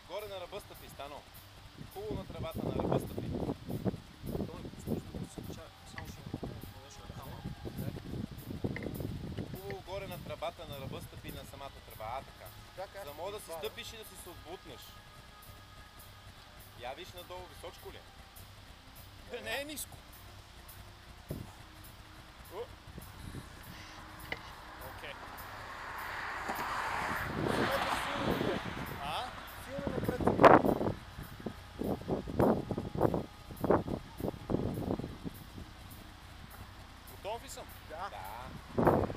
Горе на ръба стъпи, Стано. Хубаво на тревата на ръба стъпи. Хубаво горе на тръбата на ръба стъпи на самата тръба. Така. За мога да си стъпиш и да си се отбутнеш. Я виж надолу, височко ли? Не е ниско. Окей. Силно напред. Готов ли съм? Да. Да.